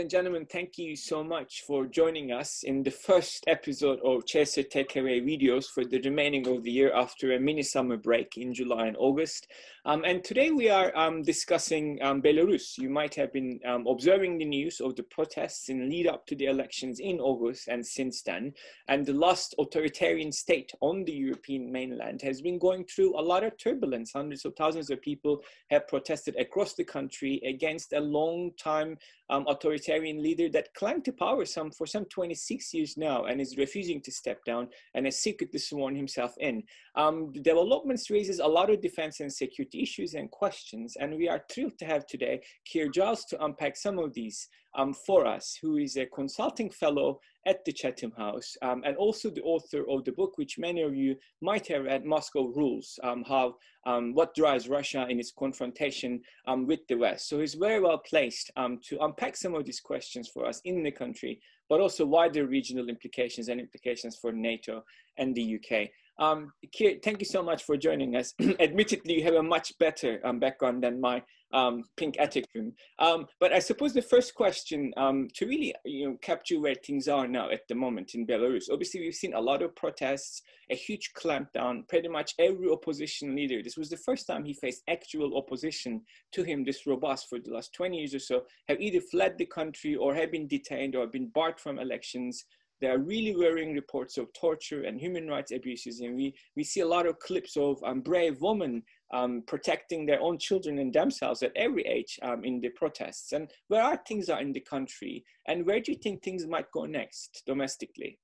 and gentlemen, thank you so much for joining us in the first episode of CHACR Take Away videos for the remaining of the year after a mini summer break in July and August. And today we are discussing Belarus. You might have been observing the news of the protests in lead up to the elections in August and since then. And the last authoritarian state on the European mainland has been going through a lot of turbulence. Hundreds of thousands of people have protested across the country against a long-time authoritarian leader that clung to power for some 26 years now and is refusing to step down and has secretly sworn himself in. The developments raises a lot of defense and security issues and questions, and we are thrilled to have today Keir Giles to unpack some of these for us, who is a consulting fellow at the Chatham House and also the author of the book, which many of you might have read, Moscow Rules, what drives Russia in its confrontation with the West. So he's very well placed to unpack some of these questions for us in the country, but also wider regional implications and implications for NATO and the UK. Keir, thank you so much for joining us. Admittedly, you have a much better background than my pink attic room. But I suppose the first question to really capture where things are now at the moment in Belarus. Obviously, we've seen a lot of protests, a huge clampdown, pretty much every opposition leader. This was the first time he faced actual opposition to him this robust for the last 20 years or so, have either fled the country or have been detained or been barred from elections. There are really worrying reports of torture and human rights abuses, and we see a lot of clips of brave women protecting their own children and themselves at every age in the protests. And where are things in the country, and where do you think things might go next domestically?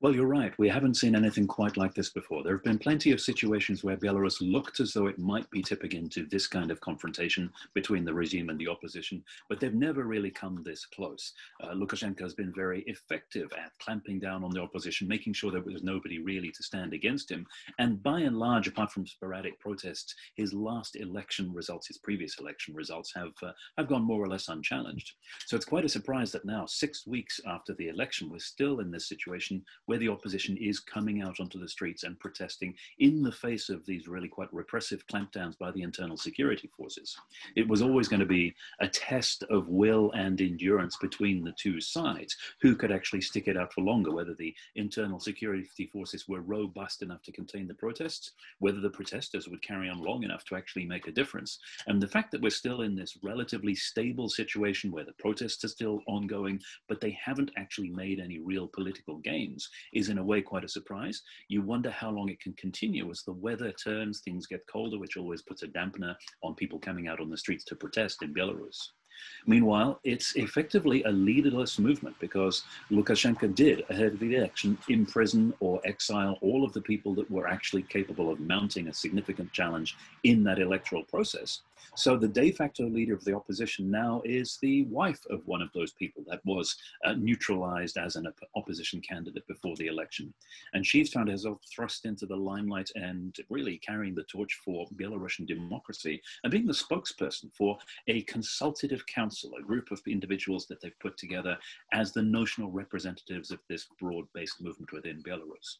Well, you're right. We haven't seen anything quite like this before. There have been plenty of situations where Belarus looked as though it might be tipping into this kind of confrontation between the regime and the opposition, but they've never really come this close. Lukashenko has been very effective at clamping down on the opposition, making sure there was nobody really to stand against him. And by and large, apart from sporadic protests, his last election results, his previous election results have gone more or less unchallenged. So it's quite a surprise that now, 6 weeks after the election, we're still in this situation where the opposition is coming out onto the streets and protesting in the face of these really quite repressive clampdowns by the internal security forces. It was always going to be a test of will and endurance between the two sides, who could actually stick it out for longer, whether the internal security forces were robust enough to contain the protests, whether the protesters would carry on long enough to actually make a difference. And the fact that we're still in this relatively stable situation where the protests are still ongoing, but they haven't actually made any real political gains, is in a way quite a surprise. You wonder how long it can continue as the weather turns, things get colder, which always puts a dampener on people coming out on the streets to protest in Belarus. Meanwhile, it's effectively a leaderless movement because Lukashenko did, ahead of the election, imprison or exile all of the people that were actually capable of mounting a significant challenge in that electoral process. So the de facto leader of the opposition now is the wife of one of those people that was neutralized as an opposition candidate before the election. And she's found herself thrust into the limelight and really carrying the torch for Belarusian democracy and being the spokesperson for a consultative council, a group of individuals that they've put together as the notional representatives of this broad-based movement within Belarus.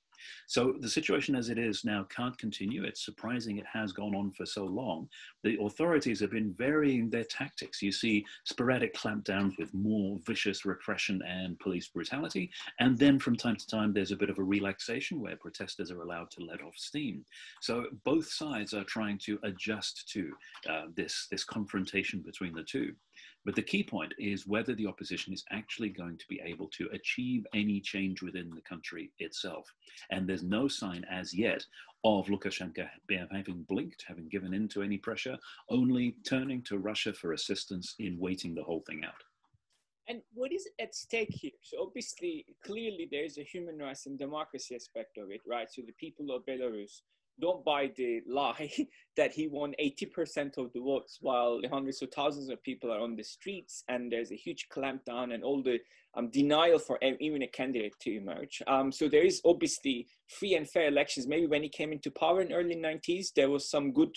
So the situation as it is now can't continue. It's surprising it has gone on for so long. The authorities have been varying their tactics. You see sporadic clampdowns with more vicious repression and police brutality. And then from time to time, there's a bit of a relaxation where protesters are allowed to let off steam. So both sides are trying to adjust to this confrontation between the two. But the key point is whether the opposition is actually going to be able to achieve any change within the country itself. And there's no sign as yet of Lukashenko having blinked, having given in to any pressure, only turning to Russia for assistance in waiting the whole thing out. And what is at stake here? So obviously, clearly there's a human rights and democracy aspect of it, right? So the people of Belarus don't buy the lie that he won 80% of the votes while hundreds of thousands of people are on the streets and there's a huge clampdown and all the denial for even a candidate to emerge. So there is obviously free and fair elections. Maybe when he came into power in the early 90s, there was some good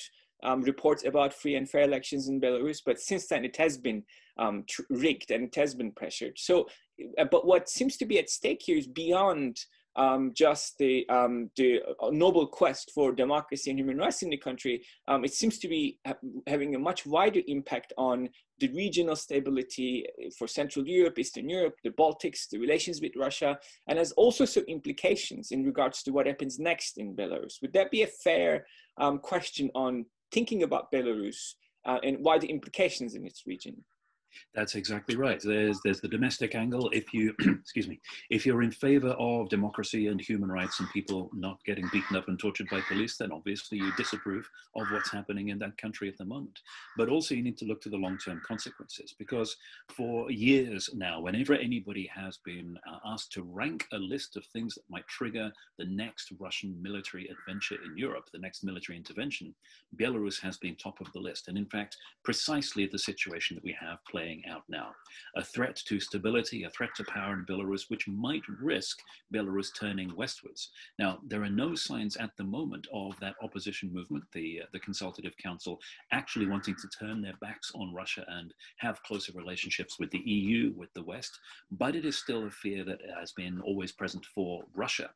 reports about free and fair elections in Belarus, but since then it has been rigged and it has been pressured. So, but what seems to be at stake here is beyond just the noble quest for democracy and human rights in the country, it seems to be having a much wider impact on the regional stability for Central Europe, Eastern Europe, the Baltics, the relations with Russia, and has also some implications in regards to what happens next in Belarus. Would that be a fair question on thinking about Belarus and wider implications in its region? That's exactly right. There's the domestic angle. If you, excuse me, if you're in favor of democracy and human rights and people not getting beaten up and tortured by police, then obviously you disapprove of what's happening in that country at the moment. But also you need to look to the long-term consequences, because for years now, whenever anybody has been asked to rank a list of things that might trigger the next Russian military adventure in Europe, the next military intervention, Belarus has been top of the list. And in fact, precisely the situation that we have playing out now. A threat to stability, a threat to power in Belarus, which might risk Belarus turning westwards. Now, there are no signs at the moment of that opposition movement, the Consultative Council, actually wanting to turn their backs on Russia and have closer relationships with the EU, with the West, but it is still a fear that has been always present for Russia.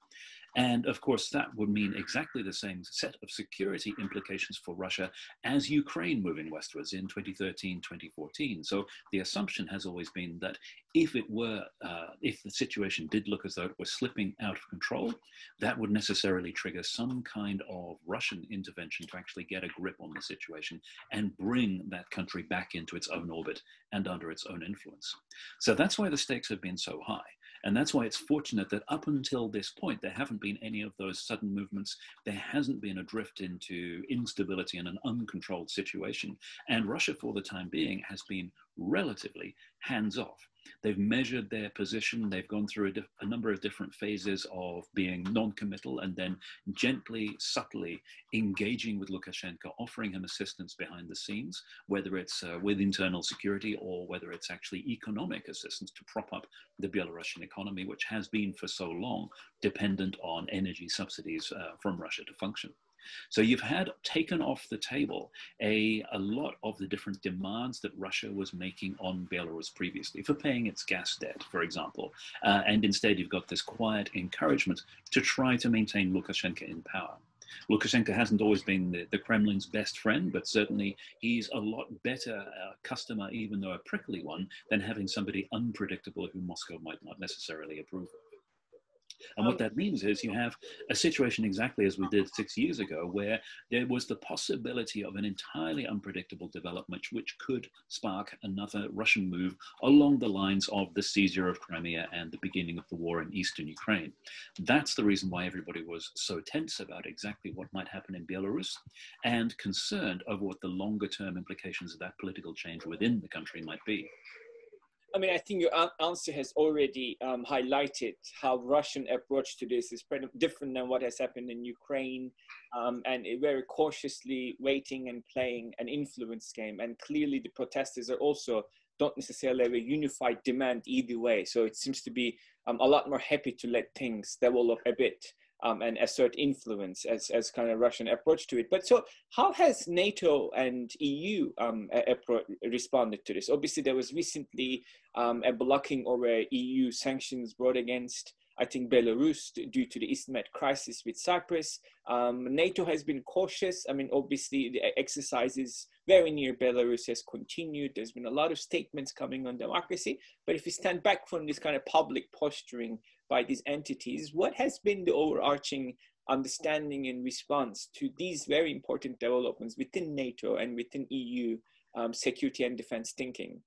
And of course, that would mean exactly the same set of security implications for Russia as Ukraine moving westwards in 2013, 2014. So the assumption has always been that if the situation did look as though it was slipping out of control, that would necessarily trigger some kind of Russian intervention to actually get a grip on the situation and bring that country back into its own orbit and under its own influence. So that's why the stakes have been so high. And that's why it's fortunate that up until this point, there haven't been any of those sudden movements. There hasn't been a drift into instability and an uncontrolled situation. And Russia, for the time being, has been relatively hands-off. They've measured their position. They've gone through a number of different phases of being non-committal and then gently, subtly engaging with Lukashenko, offering him assistance behind the scenes, whether it's with internal security or whether it's actually economic assistance to prop up the Belarusian economy, which has been for so long dependent on energy subsidies from Russia to function. So you've had taken off the table a lot of the different demands that Russia was making on Belarus previously for paying its gas debt, for example. And instead, you've got this quiet encouragement to try to maintain Lukashenko in power. Lukashenko hasn't always been the Kremlin's best friend, but certainly he's a lot better customer, even though a prickly one, than having somebody unpredictable who Moscow might not necessarily approve of. And what that means is you have a situation exactly as we did 6 years ago, where there was the possibility of an entirely unpredictable development, which could spark another Russian move along the lines of the seizure of Crimea and the beginning of the war in eastern Ukraine. That's the reason why everybody was so tense about exactly what might happen in Belarus and concerned over what the longer term implications of that political change within the country might be. I mean, I think your answer has already highlighted how Russian approach to this is pretty different than what has happened in Ukraine, and very cautiously waiting and playing an influence game. And clearly the protesters are also don't necessarily have a unified demand either way. So it seems to be a lot more happy to let things develop a bit and assert influence as kind of Russian approach to it. But so how has NATO and EU responded to this? Obviously, there was recently a blocking over EU sanctions brought against, I think, Belarus due to the East Med crisis with Cyprus. NATO has been cautious. I mean, obviously, the exercises very near Belarus has continued. There's been a lot of statements coming on democracy. But if you stand back from this kind of public posturing by these entities, what has been the overarching understanding and response to these very important developments within NATO and within EU security and defense thinking?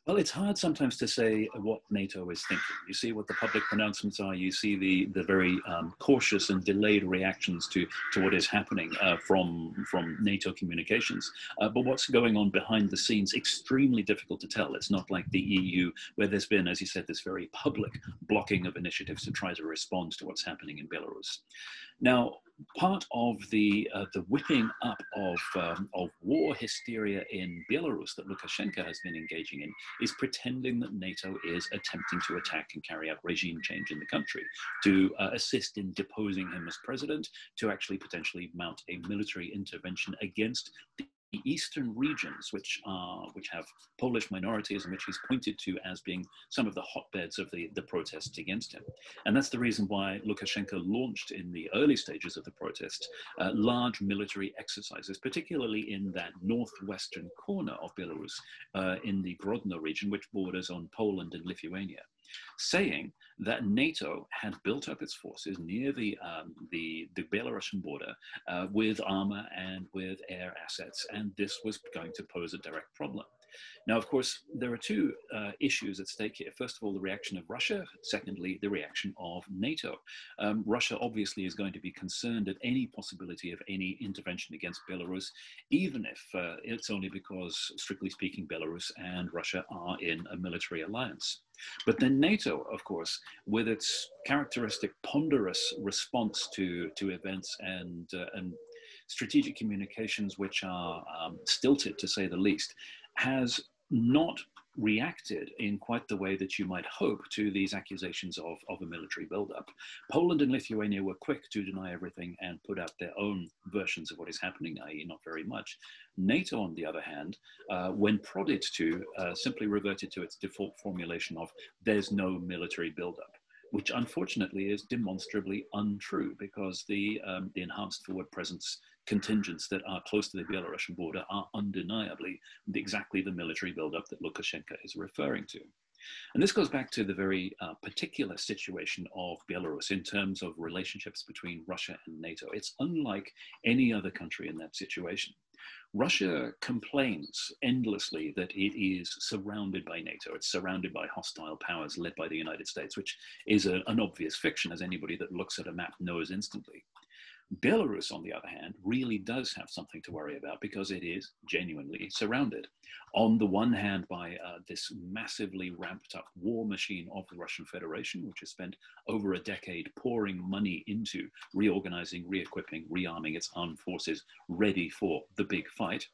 Well, it's hard sometimes to say what NATO is thinking. You see what the public pronouncements are. You see the very cautious and delayed reactions to what is happening from NATO communications. But what's going on behind the scenes, extremely difficult to tell. It's not like the EU, where there's been, as you said, this very public blocking of initiatives to try to respond to what's happening in Belarus. Now, part of the whipping up of war hysteria in Belarus that Lukashenko has been engaging in is pretending that NATO is attempting to attack and carry out regime change in the country, to assist in deposing him as president, to actually potentially mount a military intervention against the the eastern regions, which have Polish minorities and which he's pointed to as being some of the hotbeds of the protests against him. And that's the reason why Lukashenko launched in the early stages of the protests large military exercises, particularly in that northwestern corner of Belarus, in the Grodno region, which borders on Poland and Lithuania, saying that NATO had built up its forces near the Belarusian border with armor and with air assets, and this was going to pose a direct problem. Now, of course, there are two issues at stake here. First of all, the reaction of Russia. Secondly, the reaction of NATO. Russia obviously is going to be concerned at any possibility of any intervention against Belarus, even if it's only because, strictly speaking, Belarus and Russia are in a military alliance. But then NATO, of course, with its characteristic ponderous response to events and strategic communications which are stilted, to say the least, has not reacted in quite the way that you might hope to these accusations of a military buildup. Poland and Lithuania were quick to deny everything and put out their own versions of what is happening, i.e. not very much. NATO, on the other hand, when prodded to, simply reverted to its default formulation of there's no military buildup, which unfortunately is demonstrably untrue, because the enhanced forward presence contingents that are close to the Belarusian border are undeniably exactly the military buildup that Lukashenko is referring to. And this goes back to the very particular situation of Belarus in terms of relationships between Russia and NATO. It's unlike any other country in that situation. Russia complains endlessly that it is surrounded by NATO. It's surrounded by hostile powers led by the United States, which is an obvious fiction, as anybody that looks at a map knows instantly. Belarus, on the other hand, really does have something to worry about, because it is genuinely surrounded. On the one hand, by this massively ramped up war machine of the Russian Federation, which has spent over a decade pouring money into reorganizing, re-equipping, rearming its armed forces ready for the big fight.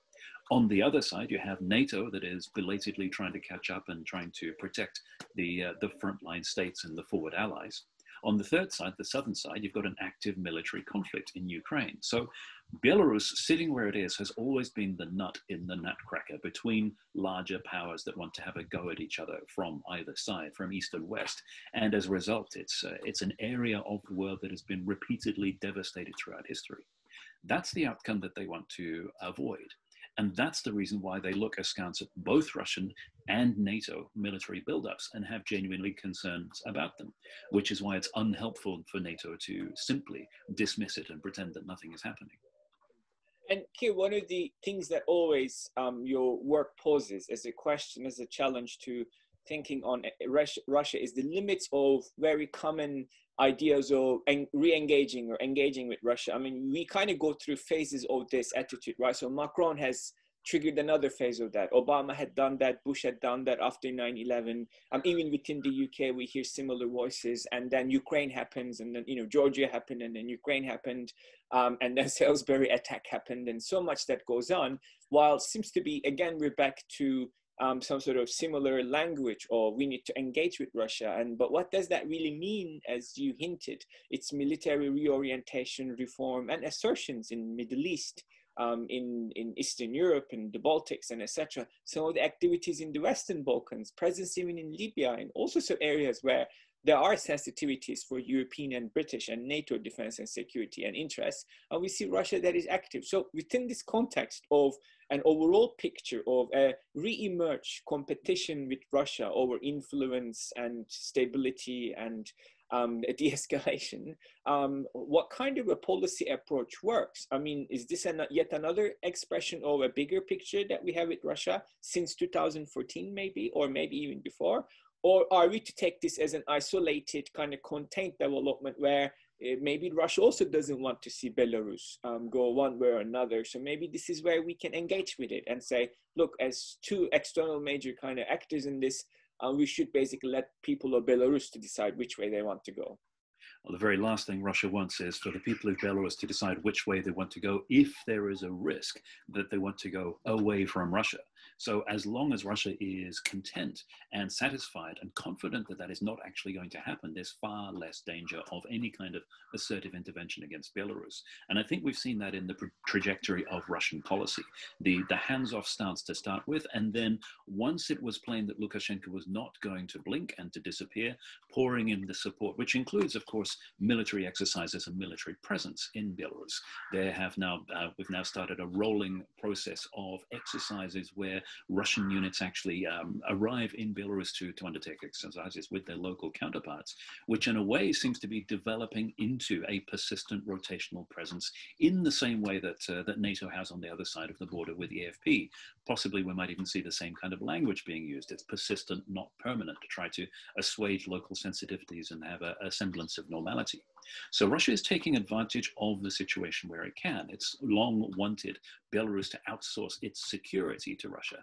On the other side, you have NATO that is belatedly trying to catch up and trying to protect the frontline states and the forward allies. On the third side, the southern side, you've got an active military conflict in Ukraine. So Belarus, sitting where it is, has always been the nut in the nutcracker between larger powers that want to have a go at each other from either side, from east and west. And as a result, it's an area of the world that has been repeatedly devastated throughout history. That's the outcome that they want to avoid. And that's the reason why they look askance at both Russian and NATO military buildups and have genuinely concerns about them, which is why it's unhelpful for NATO to simply dismiss it and pretend that nothing is happening. And Keir, one of the things that always your work poses as a question, as a challenge to thinking on Russia, is the limits of very common ideas of re-engaging or engaging with Russia. I mean, we kind of go through phases of this attitude, right? So Macron has triggered another phase of that. Obama had done that, Bush had done that after 9/11. Even within the UK, we hear similar voices. And then Ukraine happens, and then, Georgia happened, and then Ukraine happened, and then Salisbury attack happened, and so much that goes on. While it seems to be, again, we're back to some sort of similar language, or we need to engage with Russia. But what does that really mean? As you hinted, it's military reorientation, reform, and assertions in Middle East, in Eastern Europe, in the Baltics, and etc. Some of the activities in the Western Balkans, presence even in Libya, and all sorts of areas where there are sensitivities for European and British and NATO defense and security and interests, and we see Russia that is active. So within this context of an overall picture of a re-emerge competition with Russia over influence and stability and de-escalation, what kind of a policy approach works? I mean, is this yet another expression of a bigger picture that we have with Russia since 2014 maybe, or maybe even before? Or are we to take this as an isolated kind of contained development where maybe Russia also doesn't want to see Belarus go one way or another? So maybe this is where we can engage with it and say, look, as two external major kind of actors in this, we should basically let people of Belarus to decide which way they want to go. Well, the very last thing Russia wants is for the people of Belarus to decide which way they want to go if there is a risk that they want to go away from Russia. So as long as Russia is content and satisfied and confident that that is not actually going to happen, there's far less danger of any kind of assertive intervention against Belarus. And I think we've seen that in the trajectory of Russian policy, the hands-off stance to start with, and then once it was plain that Lukashenko was not going to blink and to disappear, pouring in the support, which includes, of course, military exercises and military presence in Belarus. We've now started a rolling process of exercises where Russian units actually arrive in Belarus to undertake exercises with their local counterparts, which in a way seems to be developing into a persistent rotational presence in the same way that that NATO has on the other side of the border with the AFP. Possibly we might even see the same kind of language being used. It's persistent, not permanent, to try to assuage local sensitivities and have a semblance of normality. So Russia is taking advantage of the situation where it can. It's long wanted Belarus to outsource its security to Russia.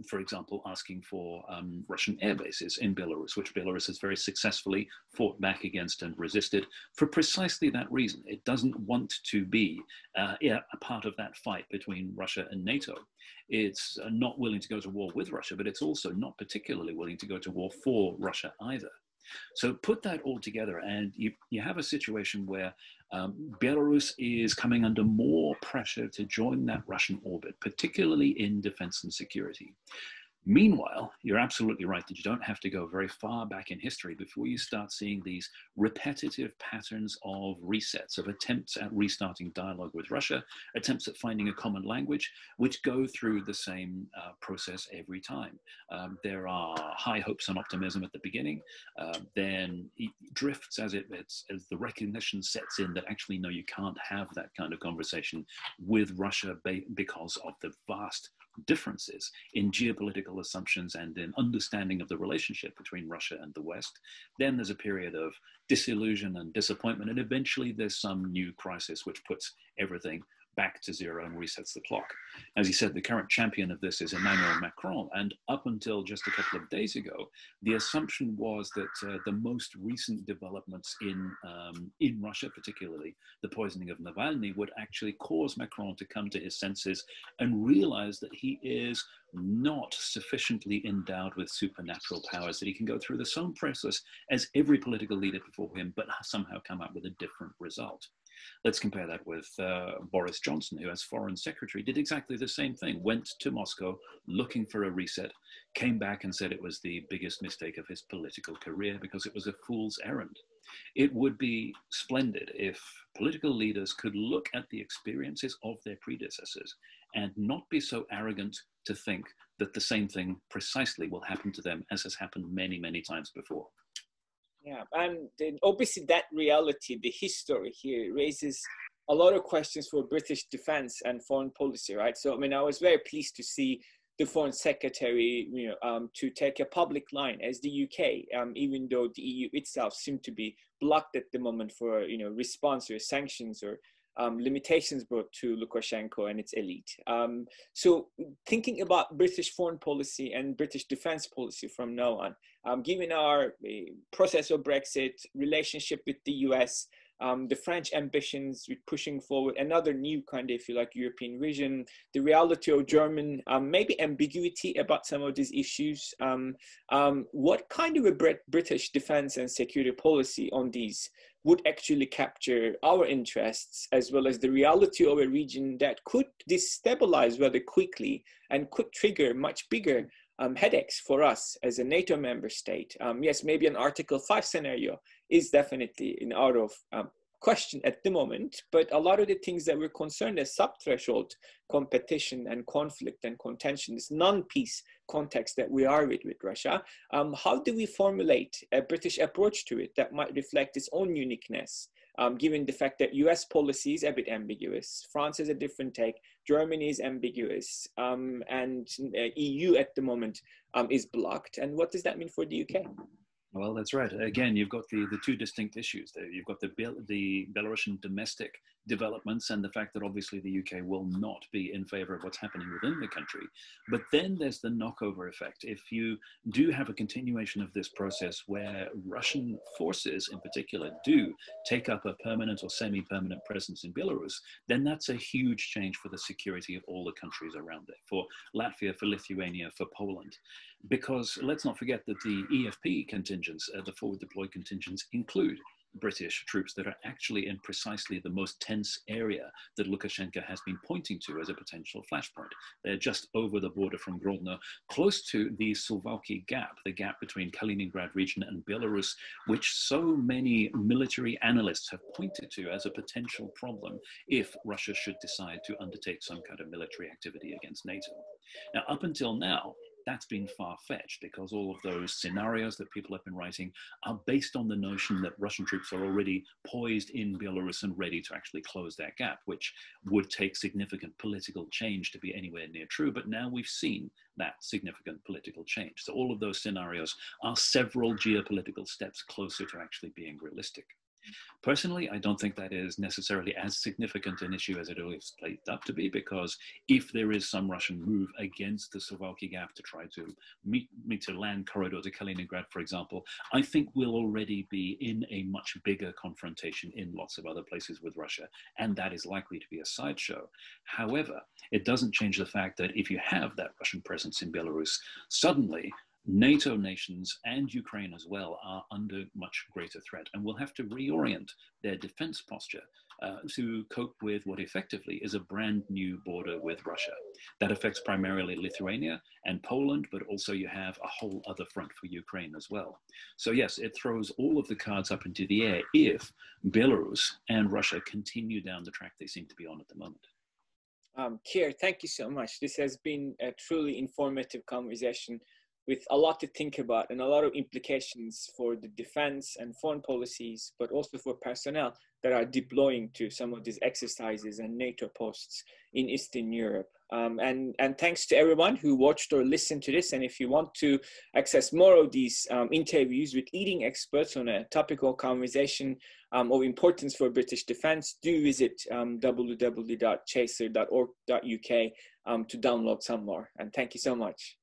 For example, asking for Russian air bases in Belarus, which Belarus has very successfully fought back against and resisted for precisely that reason. It doesn't want to be a part of that fight between Russia and NATO. It's not willing to go to war with Russia, but it's also not particularly willing to go to war for Russia either. So put that all together and you have a situation where Belarus is coming under more pressure to join that Russian orbit, particularly in defense and security. Meanwhile, you're absolutely right that you don't have to go very far back in history before you start seeing these repetitive patterns of resets, of attempts at restarting dialogue with Russia, attempts at finding a common language, which go through the same process every time. There are high hopes and optimism at the beginning, then it drifts as the recognition sets in that actually, no, you can't have that kind of conversation with Russia because of the vast differences in geopolitical assumptions and in understanding of the relationship between Russia and the West. Then there's a period of disillusion and disappointment, and eventually there's some new crisis which puts everything back to zero and resets the clock. As you said, the current champion of this is Emmanuel Macron, and up until just a couple of days ago, the assumption was that the most recent developments in Russia, particularly the poisoning of Navalny, would actually cause Macron to come to his senses and realize that he is not sufficiently endowed with supernatural powers, that he can go through the same process as every political leader before him, but somehow come up with a different result. Let's compare that with Boris Johnson, who as foreign secretary did exactly the same thing, went to Moscow looking for a reset, came back and said it was the biggest mistake of his political career because it was a fool's errand. It would be splendid if political leaders could look at the experiences of their predecessors and not be so arrogant to think that the same thing precisely will happen to them as has happened many, many times before. Yeah, and then obviously that reality, the history here raises a lot of questions for British defense and foreign policy, right? So, I mean, I was very pleased to see the foreign secretary, to take a public line as the UK, even though the EU itself seemed to be blocked at the moment for, response or sanctions or limitations brought to Lukashenko and its elite. So thinking about British foreign policy and British defense policy from now on, given our process of Brexit, relationship with the US, the French ambitions with pushing forward another new kind of, if you like, European vision, the reality of German, maybe ambiguity about some of these issues. What kind of a British defense and security policy on these would actually capture our interests, as well as the reality of a region that could destabilize rather quickly and could trigger much bigger headaches for us as a NATO member state? Yes, maybe an Article 5 scenario is definitely out of question at the moment, but a lot of the things that we're concerned as sub-threshold competition and conflict and contention, this non-peace context that we are with Russia, how do we formulate a British approach to it that might reflect its own uniqueness, given the fact that US policy is a bit ambiguous, France has a different take, Germany is ambiguous, and EU at the moment is blocked. And what does that mean for the UK? Well, that's right. Again, you've got the two distinct issues there. You've got the Belarusian domestic developments and the fact that obviously the UK will not be in favor of what's happening within the country. But then there's the knockover effect. If you do have a continuation of this process where Russian forces in particular do take up a permanent or semi-permanent presence in Belarus, then that's a huge change for the security of all the countries around it, for Latvia, for Lithuania, for Poland. Because let's not forget that the EFP contingents, the forward deployed contingents, include British troops that are actually in precisely the most tense area that Lukashenko has been pointing to as a potential flashpoint. They're just over the border from Grodno, close to the Suwałki Gap, the gap between Kaliningrad region and Belarus, which so many military analysts have pointed to as a potential problem if Russia should decide to undertake some kind of military activity against NATO. Now, up until now, that's been far-fetched because all of those scenarios that people have been writing are based on the notion that Russian troops are already poised in Belarus and ready to actually close that gap, which would take significant political change to be anywhere near true. But now we've seen that significant political change. So all of those scenarios are several geopolitical steps closer to actually being realistic. Personally, I don't think that is necessarily as significant an issue as it always played up to be, because if there is some Russian move against the Suwałki Gap to try to meet a land corridor to Kaliningrad, for example, I think we'll already be in a much bigger confrontation in lots of other places with Russia, and that is likely to be a sideshow. However, it doesn't change the fact that if you have that Russian presence in Belarus, suddenly NATO nations and Ukraine as well are under much greater threat and will have to reorient their defense posture to cope with what effectively is a brand new border with Russia. That affects primarily Lithuania and Poland, but also you have a whole other front for Ukraine as well. So yes, it throws all of the cards up into the air if Belarus and Russia continue down the track they seem to be on at the moment. Keir, thank you so much. This has been a truly informative conversation with a lot to think about and a lot of implications for the defense and foreign policies, but also for personnel that are deploying to some of these exercises and NATO posts in Eastern Europe. And thanks to everyone who watched or listened to this. And if you want to access more of these interviews with leading experts on a topical conversation of importance for British defense, do visit www.chacr.org.uk to download some more. And thank you so much.